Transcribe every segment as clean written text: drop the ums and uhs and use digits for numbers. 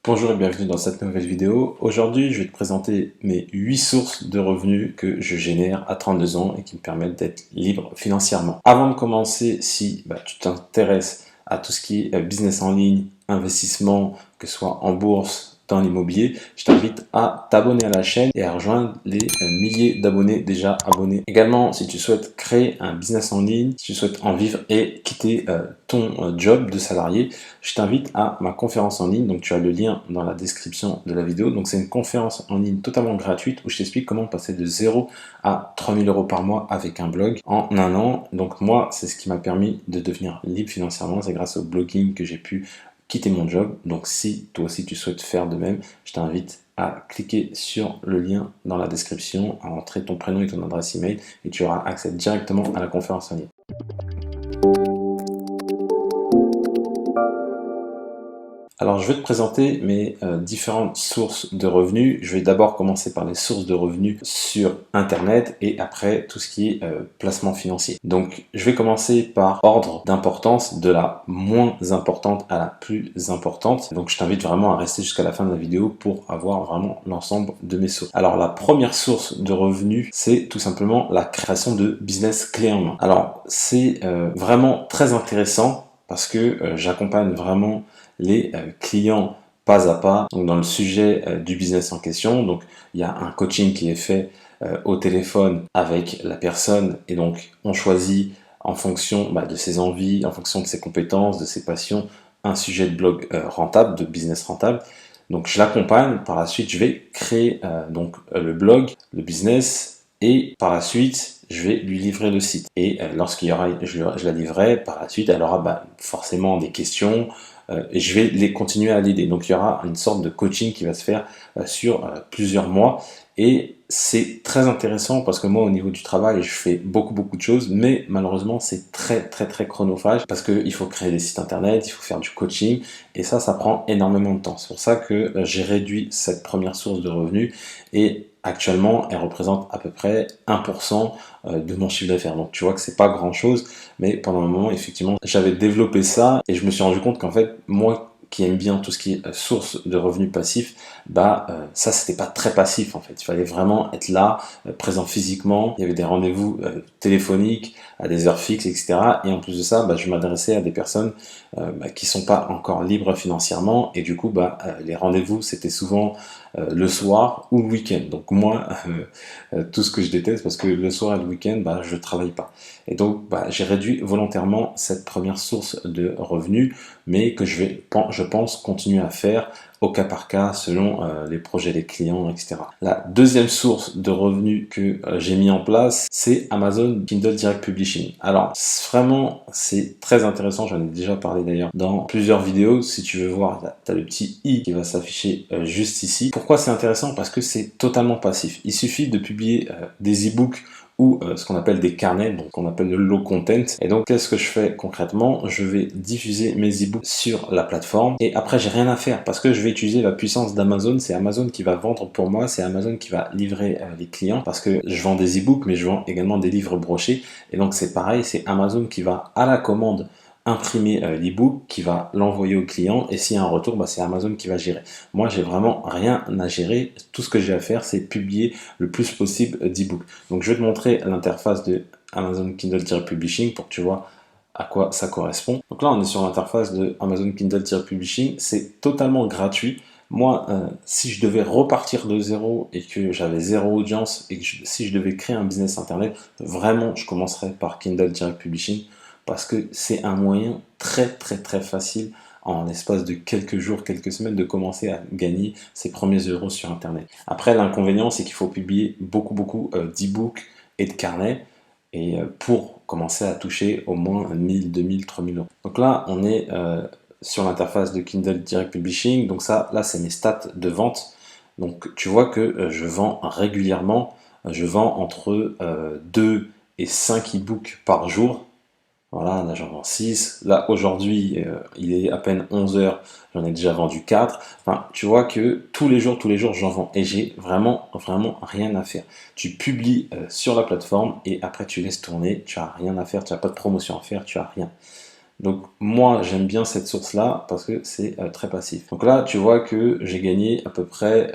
Bonjour et bienvenue dans cette nouvelle vidéo. Aujourd'hui, je vais te présenter mes 8 sources de revenus que je génère à 32 ans et qui me permettent d'être libre financièrement. Avant de commencer, si tu t'intéresses à tout ce qui est business en ligne, investissement, que ce soit en bourse, dans l'immobilier, je t'invite à t'abonner à la chaîne et à rejoindre les milliers d'abonnés déjà abonnés. Également, si tu souhaites créer un business en ligne, si tu souhaites en vivre et quitter ton job de salarié, je t'invite à ma conférence en ligne. Donc tu as le lien dans la description de la vidéo. Donc c'est une conférence en ligne totalement gratuite où je t'explique comment passer de 0 à 3000 euros par mois avec un blog en un an. Donc moi, c'est ce qui m'a permis de devenir libre financièrement. C'est grâce au blogging que j'ai pu quitter mon job. Donc si toi aussi tu souhaites faire de même, je t'invite à cliquer sur le lien dans la description, à entrer ton prénom et ton adresse email et tu auras accès directement à la conférence en ligne. Alors, je vais te présenter mes différentes sources de revenus. Je vais d'abord commencer par les sources de revenus sur Internet et après tout ce qui est placement financier. Donc, je vais commencer par ordre d'importance de la moins importante à la plus importante. Donc, je t'invite vraiment à rester jusqu'à la fin de la vidéo pour avoir vraiment l'ensemble de mes sources. Alors, la première source de revenus, c'est tout simplement la création de business clé en main. Alors, c'est vraiment très intéressant parce que j'accompagne vraiment les clients pas à pas donc dans le sujet du business en question. Donc il y a un coaching qui est fait au téléphone avec la personne et donc on choisit en fonction de ses envies, en fonction de ses compétences, de ses passions, un sujet de blog rentable, de business rentable. Donc je l'accompagne, par la suite je vais créer le blog, le business et par la suite je vais lui livrer le site. Et lorsqu'il y aura, je la livrerai, par la suite elle aura forcément des questions, et je vais les continuer à l'aider. Donc il y aura une sorte de coaching qui va se faire sur plusieurs mois et c'est très intéressant parce que moi au niveau du travail je fais beaucoup de choses, mais malheureusement c'est très chronophage parce qu'il faut créer des sites internet, il faut faire du coaching et ça prend énormément de temps. C'est pour ça que j'ai réduit cette première source de revenus et actuellement elle représente à peu près 1% de mon chiffre d'affaires. Donc tu vois que c'est pas grand chose, mais pendant un moment effectivement j'avais développé ça et je me suis rendu compte qu'en fait moi qui aime bien tout ce qui est source de revenus passifs, ça c'était pas très passif en fait. Il fallait vraiment être là, présent physiquement. Il y avait des rendez-vous téléphoniques à des heures fixes, etc. Et en plus de ça, je m'adressais à des personnes qui sont pas encore libres financièrement et du coup les rendez-vous c'était souvent le soir ou le week-end. Donc moi, tout ce que je déteste parce que le soir et le week-end, je travaille pas. Et donc j'ai réduit volontairement cette première source de revenus, mais que je pense continuer à faire au cas par cas selon les projets des clients, etc. La deuxième source de revenus que j'ai mis en place, c'est Amazon Kindle Direct Publishing. Alors vraiment, c'est très intéressant, j'en ai déjà parlé d'ailleurs dans plusieurs vidéos. Si tu veux voir, tu as le petit i qui va s'afficher juste ici. Pourquoi c'est intéressant? Parce que c'est totalement passif. Il suffit de publier des e-books ou ce qu'on appelle des carnets, donc qu'on appelle le low content. Et donc qu'est-ce que je fais concrètement? Je vais diffuser mes e-books sur la plateforme et après j'ai rien à faire parce que je vais utiliser la puissance d'Amazon. C'est Amazon qui va vendre pour moi, c'est Amazon qui va livrer les clients parce que je vends des e-books mais je vends également des livres brochés et donc c'est pareil, c'est Amazon qui va à la commande imprimer l'e-book, qui va l'envoyer au client et s'il y a un retour, c'est Amazon qui va gérer. Moi, j'ai vraiment rien à gérer. Tout ce que j'ai à faire, c'est publier le plus possible d'e-book. Donc, je vais te montrer l'interface de Amazon Kindle Direct Publishing pour que tu vois à quoi ça correspond. Donc là, on est sur l'interface de Amazon Kindle Direct Publishing. C'est totalement gratuit. Moi, si je devais repartir de zéro et que j'avais zéro audience et que si je devais créer un business internet, vraiment, je commencerais par Kindle Direct Publishing parce que c'est un moyen très facile en l'espace de quelques jours, quelques semaines de commencer à gagner ses premiers euros sur internet. Après, l'inconvénient, c'est qu'il faut publier beaucoup d'e-books et de carnets et pour commencer à toucher au moins 1000, 2000, 3000 euros. Donc là, on est sur l'interface de Kindle Direct Publishing. Donc ça, là, c'est mes stats de vente. Donc tu vois que je vends régulièrement. Je vends entre 2 et 5 e-books par jour. Voilà, là j'en vends 6. Là aujourd'hui, il est à peine 11 heures, j'en ai déjà vendu 4. Enfin, tu vois que tous les jours, j'en vends. Et j'ai vraiment rien à faire. Tu publies sur la plateforme et après tu laisses tourner. Tu n'as rien à faire, tu n'as pas de promotion à faire, tu n'as rien. Donc moi j'aime bien cette source-là parce que c'est très passif. Donc là tu vois que j'ai gagné à peu près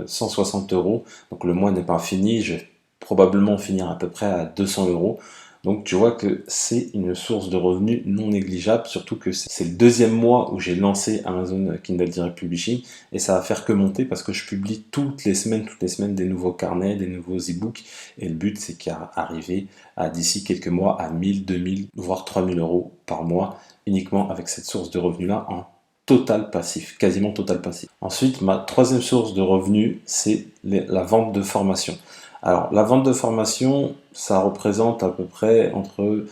160 euros. Donc le mois n'est pas fini, je vais probablement finir à peu près à 200 euros. Donc tu vois que c'est une source de revenus non négligeable, surtout que c'est le deuxième mois où j'ai lancé Amazon Kindle Direct Publishing et ça va faire que monter parce que je publie toutes les semaines des nouveaux carnets, des nouveaux e-books et le but c'est qu'arriver à d'ici quelques mois à 1000, 2000, voire 3000 euros par mois uniquement avec cette source de revenus là en total passif, quasiment total passif. Ensuite, ma troisième source de revenus, c'est la vente de formation. Alors, la vente de formation, ça représente à peu près entre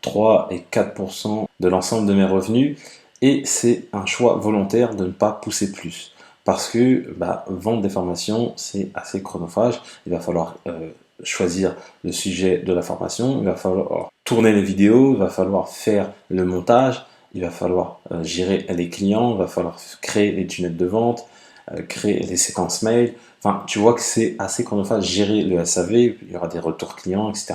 3 et 4% de l'ensemble de mes revenus et c'est un choix volontaire de ne pas pousser plus. Parce que vendre des formations, c'est assez chronophage. Il va falloir choisir le sujet de la formation, il va falloir tourner les vidéos, il va falloir faire le montage, il va falloir gérer les clients, il va falloir créer les tunnels de vente, créer les séquences mail. Enfin, tu vois que c'est assez chronophage, gérer le SAV, il y aura des retours clients, etc.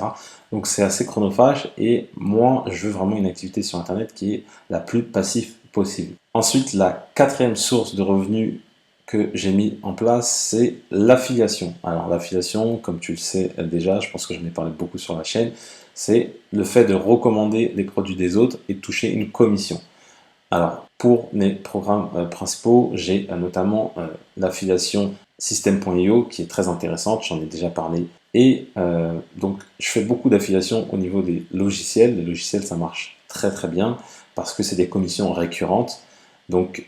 Donc c'est assez chronophage et moi, je veux vraiment une activité sur Internet qui est la plus passive possible. Ensuite, la quatrième source de revenus que j'ai mis en place, c'est l'affiliation. Alors l'affiliation, comme tu le sais déjà, je pense que j'en ai parlé beaucoup sur la chaîne, c'est le fait de recommander les produits des autres et de toucher une commission. Alors, pour mes programmes principaux, j'ai notamment l'affiliation System.io qui est très intéressante, j'en ai déjà parlé. Et donc, je fais beaucoup d'affiliation au niveau des logiciels. Les logiciels, ça marche très très bien parce que c'est des commissions récurrentes. Donc,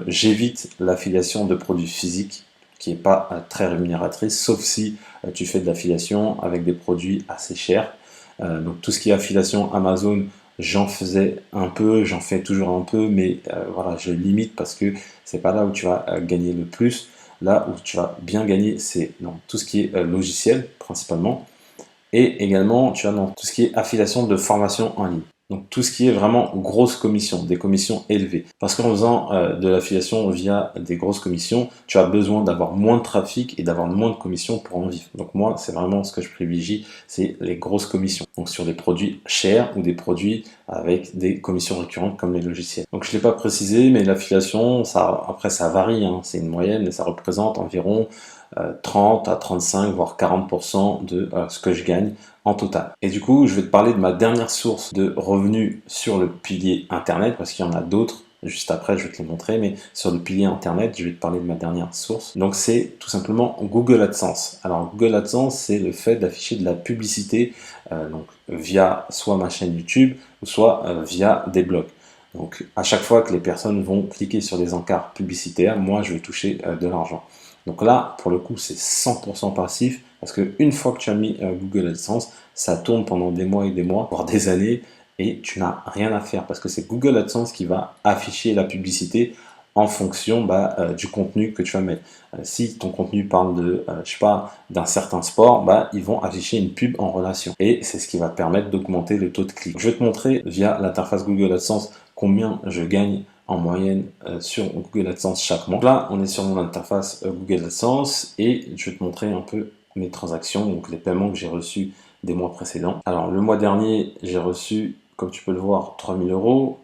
j'évite l'affiliation de produits physiques qui n'est pas très rémunératrice, sauf si tu fais de l'affiliation avec des produits assez chers. Donc, tout ce qui est affiliation Amazon, j'en faisais un peu, j'en fais toujours un peu, mais voilà, je limite parce que c'est pas là où tu vas gagner le plus. Là où tu vas bien gagner, c'est dans tout ce qui est logiciel principalement, et également tu as dans tout ce qui est affiliation de formation en ligne. Donc tout ce qui est vraiment grosse commission, des commissions élevées. Parce qu'en faisant de l'affiliation via des grosses commissions, tu as besoin d'avoir moins de trafic et d'avoir moins de commissions pour en vivre. Donc moi, c'est vraiment ce que je privilégie, c'est les grosses commissions. Donc sur des produits chers ou des produits avec des commissions récurrentes comme les logiciels. Donc je ne l'ai pas précisé, mais l'affiliation, après ça varie, hein, c'est une moyenne, mais ça représente environ 30 à 35 voire 40% de ce que je gagne en total. Et du coup, je vais te parler de ma dernière source de revenus sur le pilier internet parce qu'il y en a d'autres. Juste après, je vais te les montrer, mais sur le pilier internet, je vais te parler de ma dernière source. Donc, c'est tout simplement Google AdSense. Alors, Google AdSense, c'est le fait d'afficher de la publicité donc via soit ma chaîne YouTube ou soit via des blogs. Donc, à chaque fois que les personnes vont cliquer sur des encarts publicitaires, moi, je vais toucher de l'argent. Donc là, pour le coup, c'est 100% passif parce qu'une fois que tu as mis Google AdSense, ça tourne pendant des mois et des mois, voire des années, et tu n'as rien à faire parce que c'est Google AdSense qui va afficher la publicité en fonction du contenu que tu vas mettre. Si ton contenu parle de, je sais pas, d'un certain sport, ils vont afficher une pub en relation. Et c'est ce qui va permettre d'augmenter le taux de clic. Je vais te montrer via l'interface Google AdSense combien je gagne en moyenne sur Google AdSense chaque mois. Donc là, on est sur mon interface Google AdSense et je vais te montrer un peu mes transactions, donc les paiements que j'ai reçus des mois précédents. Alors, le mois dernier, j'ai reçu, comme tu peux le voir, 3000 euros.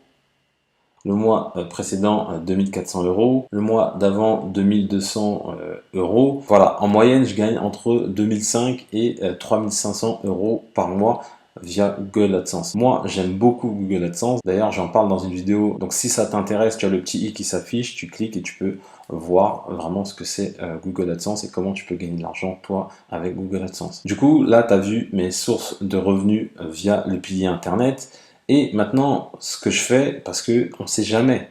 Le mois précédent, 2400 euros. Le mois d'avant, 2200 euros. Voilà, en moyenne, je gagne entre 2005 et 3500 euros par mois via Google AdSense. Moi, j'aime beaucoup Google AdSense. D'ailleurs, j'en parle dans une vidéo. Donc, si ça t'intéresse, tu as le petit i qui s'affiche, tu cliques et tu peux voir vraiment ce que c'est Google AdSense et comment tu peux gagner de l'argent, toi, avec Google AdSense. Du coup, là, tu as vu mes sources de revenus via le pilier Internet. Et maintenant, ce que je fais, parce que on ne sait jamais,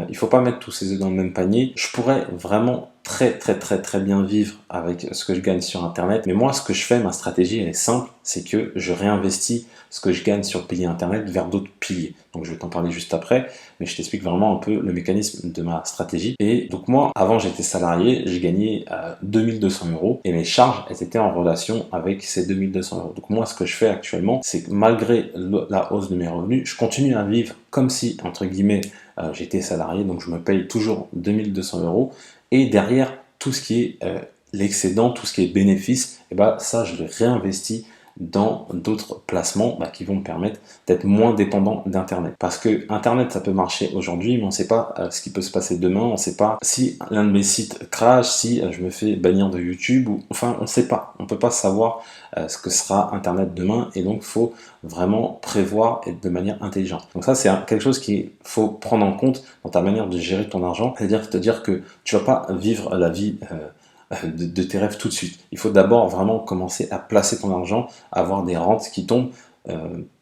il faut pas mettre tous ses œufs dans le même panier. Je pourrais vraiment très bien vivre avec ce que je gagne sur Internet. Mais moi, ce que je fais, ma stratégie, elle est simple, c'est que je réinvestis ce que je gagne sur le pilier Internet vers d'autres piliers. Donc, je vais t'en parler juste après, mais je t'explique vraiment un peu le mécanisme de ma stratégie. Et donc, moi, avant, j'étais salarié, j'ai gagné 2200 euros et mes charges, elles étaient en relation avec ces 2200 euros. Donc, moi, ce que je fais actuellement, c'est que malgré la hausse de mes revenus, je continue à vivre comme si, entre guillemets, j'étais salarié, donc je me paye toujours 2200 euros. Et derrière, tout ce qui est l'excédent, tout ce qui est bénéfice, et ça, je le réinvestis dans d'autres placements qui vont me permettre d'être moins dépendant d'Internet. Parce que Internet, ça peut marcher aujourd'hui, mais on ne sait pas ce qui peut se passer demain, on ne sait pas si l'un de mes sites crash, si je me fais bannir de YouTube, ou enfin, on ne sait pas. On ne peut pas savoir ce que sera Internet demain, et donc il faut vraiment prévoir et de manière intelligente. Donc ça, c'est quelque chose qu'il faut prendre en compte dans ta manière de gérer ton argent, c'est-à-dire te dire que tu ne vas pas vivre la vie de tes rêves tout de suite. Il faut d'abord vraiment commencer à placer ton argent, avoir des rentes qui tombent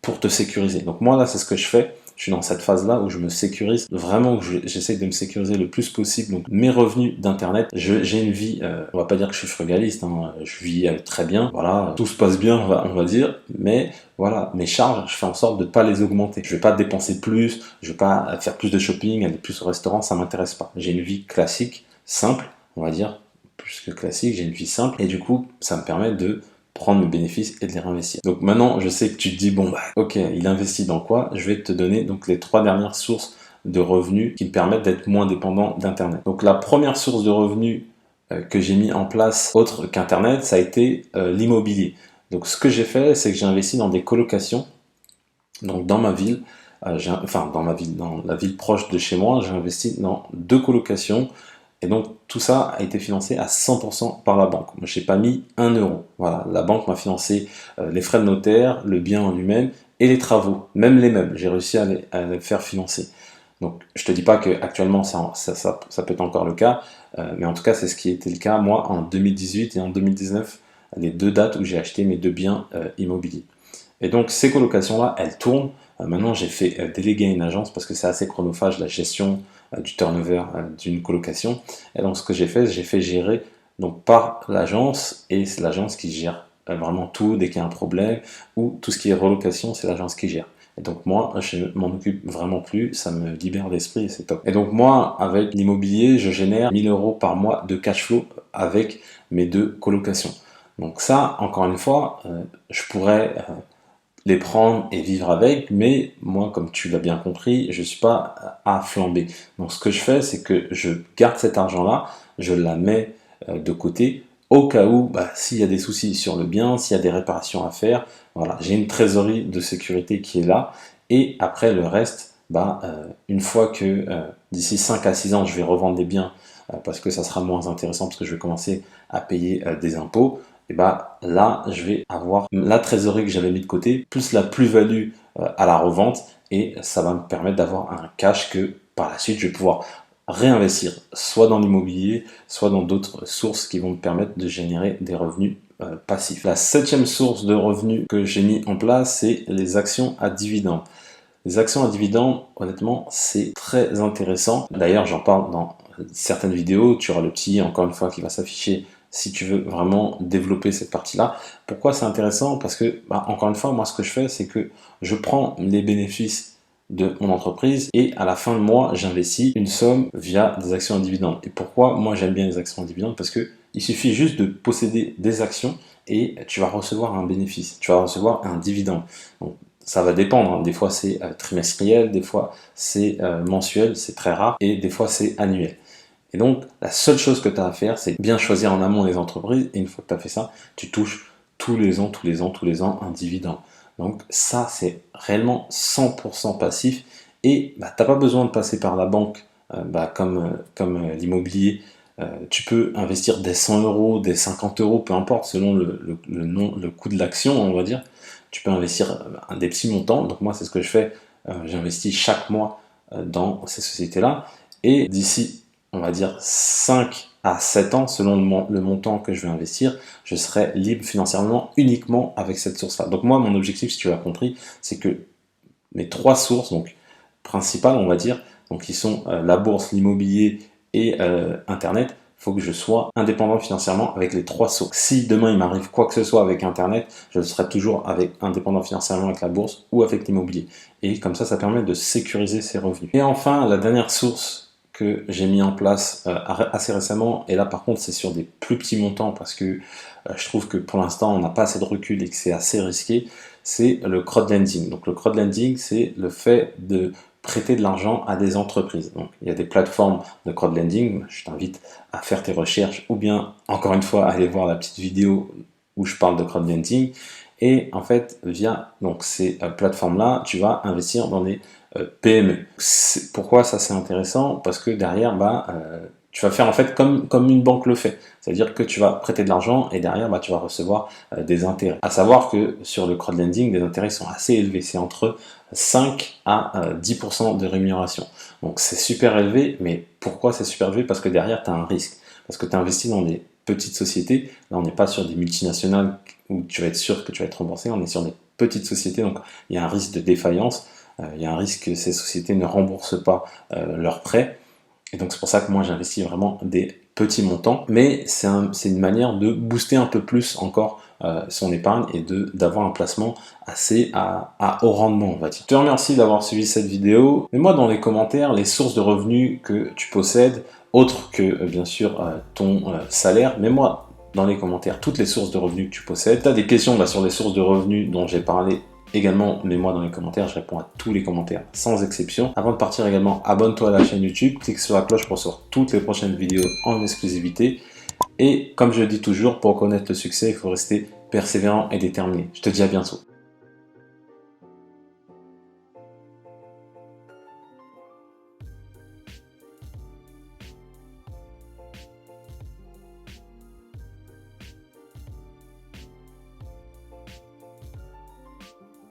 pour te sécuriser. Donc moi là, c'est ce que je fais. Je suis dans cette phase-là où je me sécurise, vraiment où j'essaie de me sécuriser le plus possible. Donc mes revenus d'internet, j'ai une vie, on va pas dire que je suis frugaliste, hein, je vis très bien, voilà, tout se passe bien, on va dire, mais voilà, mes charges, je fais en sorte de ne pas les augmenter. Je vais pas dépenser plus, je vais pas faire plus de shopping, aller plus au restaurant, ça m'intéresse pas. J'ai une vie classique, simple, on va dire, plus que classique, j'ai une vie simple, et du coup, ça me permet de prendre mes bénéfices et de les réinvestir. Donc maintenant, je sais que tu te dis, bon, ok, il investit dans quoi? Je vais te donner donc les 3 dernières sources de revenus qui me permettent d'être moins dépendant d'Internet. Donc la première source de revenus que j'ai mis en place, autre qu'Internet, ça a été l'immobilier. Donc ce que j'ai fait, c'est que j'ai investi dans des colocations, donc dans ma ville, dans la ville proche de chez moi, j'ai investi dans 2 colocations. Et donc tout ça a été financé à 100% par la banque. Moi, je n'ai pas mis 1 euro. Voilà, la banque m'a financé les frais de notaire, le bien en lui-même et les travaux, même les meubles. J'ai réussi à les faire financer. Donc je te dis pas que actuellement ça peut être encore le cas, mais en tout cas c'est ce qui était le cas moi en 2018 et en 2019, les 2 dates où j'ai acheté mes 2 biens immobiliers. Et donc ces colocations-là, elles tournent. Maintenant, j'ai fait déléguer à une agence parce que c'est assez chronophage la gestion du turnover d'une colocation. Et donc ce que j'ai fait gérer donc par l'agence, et c'est l'agence qui gère vraiment tout dès qu'il y a un problème, ou tout ce qui est relocation, c'est l'agence qui gère. Et donc moi, je m'en occupe vraiment plus, ça me libère l'esprit et c'est top. Et donc moi, avec l'immobilier, je génère 1000 euros par mois de cash flow avec mes 2 colocations. Donc ça, encore une fois, je pourrais les prendre et vivre avec, mais moi, comme tu l'as bien compris, je ne suis pas à flamber. Donc ce que je fais, c'est que je garde cet argent-là, je la mets de côté, au cas où, s'il y a des soucis sur le bien, s'il y a des réparations à faire, voilà, j'ai une trésorerie de sécurité qui est là, et après le reste, une fois que d'ici 5 à 6 ans, je vais revendre des biens, parce que ça sera moins intéressant, parce que je vais commencer à payer des impôts, et là, je vais avoir la trésorerie que j'avais mis de côté, plus la plus-value à la revente, et ça va me permettre d'avoir un cash que par la suite, je vais pouvoir réinvestir, soit dans l'immobilier, soit dans d'autres sources qui vont me permettre de générer des revenus passifs. La 7e source de revenus que j'ai mis en place, c'est les actions à dividendes. Les actions à dividendes, honnêtement, c'est très intéressant. D'ailleurs, j'en parle dans certaines vidéos. Tu auras le petit, encore une fois, qui va s'afficher si tu veux vraiment développer cette partie-là. Pourquoi c'est intéressant? Parce que, encore une fois, moi, ce que je fais, c'est que je prends les bénéfices de mon entreprise et à la fin de mois, j'investis une somme via des actions à dividendes. Et pourquoi moi, j'aime bien les actions à dividendes? Parce que il suffit juste de posséder des actions et tu vas recevoir un bénéfice, tu vas recevoir un dividende. Donc, ça va dépendre, hein. Des fois c'est trimestriel, des fois c'est mensuel, c'est très rare, et des fois c'est annuel. Et donc, la seule chose que tu as à faire, c'est bien choisir en amont les entreprises, et une fois que tu as fait ça, tu touches tous les ans un dividende. Donc ça, c'est réellement 100% passif, et tu n'as pas besoin de passer par la banque comme l'immobilier. Tu peux investir des 100 euros, des 50 euros, peu importe, selon le coût de l'action, on va dire. Tu peux investir des petits montants. Donc moi, c'est ce que je fais. J'investis chaque mois dans ces sociétés-là. Et d'ici, on va dire, 5 à 7 ans, selon le montant que je vais investir, je serai libre financièrement uniquement avec cette source-là. Donc moi, mon objectif, si tu l'as compris, c'est que mes 3 sources, donc principales, on va dire, donc qui sont la bourse, l'immobilier et Internet, il faut que je sois indépendant financièrement avec les 3 sources. Si demain il m'arrive quoi que ce soit avec Internet, je serai toujours indépendant financièrement avec la bourse ou avec l'immobilier. Et comme ça permet de sécuriser ses revenus. Et enfin, la dernière source que j'ai mis en place assez récemment, et là par contre c'est sur des plus petits montants parce que je trouve que pour l'instant on n'a pas assez de recul et que c'est assez risqué, c'est le crowdlending. Donc le crowdlending, c'est le fait de prêter de l'argent à des entreprises. Donc, il y a des plateformes de crowdlending, je t'invite à faire tes recherches ou bien, encore une fois, à aller voir la petite vidéo où je parle de crowdlending. Et en fait, via donc, ces plateformes-là, tu vas investir dans des PME. Pourquoi ça c'est intéressant? Parce que derrière, tu vas faire en fait comme une banque le fait. C'est-à-dire que tu vas prêter de l'argent et derrière, tu vas recevoir des intérêts. À savoir que sur le crowdlending, les intérêts sont assez élevés. C'est entre 5 à 10% de rémunération. Donc c'est super élevé, mais pourquoi c'est super élevé? Parce que derrière, tu as un risque. Parce que tu investis dans des petites sociétés. Là, on n'est pas sur des multinationales où tu vas être sûr que tu vas être remboursé. On est sur des petites sociétés, donc il y a un risque de défaillance. Il y a un risque que ces sociétés ne remboursent pas leurs prêts. Et donc c'est pour ça que moi j'investis vraiment des petits montants. Mais c'est une manière de booster un peu plus encore son épargne et d'avoir un placement assez à haut rendement, on va dire. Je te remercie d'avoir suivi cette vidéo. Mets-moi dans les commentaires les sources de revenus que tu possèdes, autres que bien sûr ton salaire. Mets-moi dans les commentaires toutes les sources de revenus que tu possèdes. Si tu as des questions sur les sources de revenus dont j'ai parlé, également, mets-moi dans les commentaires, je réponds à tous les commentaires, sans exception. Avant de partir également, abonne-toi à la chaîne YouTube, clique sur la cloche pour recevoir toutes les prochaines vidéos en exclusivité. Et comme je le dis toujours, pour connaître le succès, il faut rester persévérant et déterminé. Je te dis à bientôt.